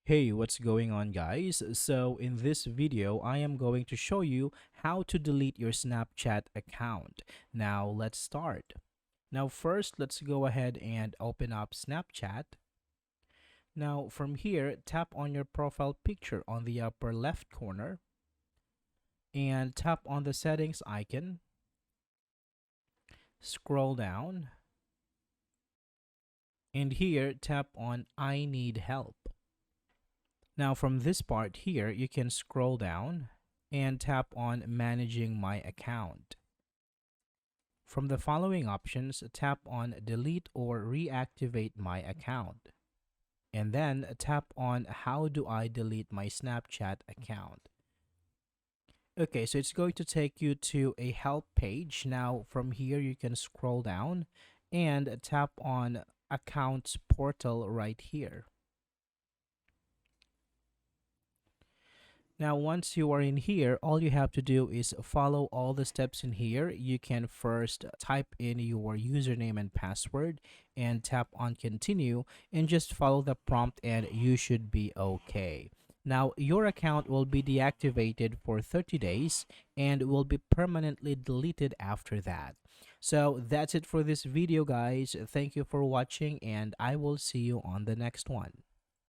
Hey, what's going on, guys? So in this video, I am going to show you how to delete your Snapchat account. Now let's start. Now first, let's go ahead and open up Snapchat. Now from here, tap on your profile picture on the upper left corner and tap on the settings icon. Scroll down and here tap on I need help. Now from this part here, you can scroll down and tap on managing my account. From the following options, tap on delete or reactivate my account. And then tap on how do I delete my Snapchat account. Okay, so it's going to take you to a help page. Now from here, you can scroll down and tap on accounts portal right here. Now, once you are in here, all you have to do is follow all the steps in here. You can first type in your username and password and tap on continue and just follow the prompt and you should be okay. Now, your account will be deactivated for 30 days and will be permanently deleted after that. So that's it for this video, guys. Thank you for watching and I will see you on the next one.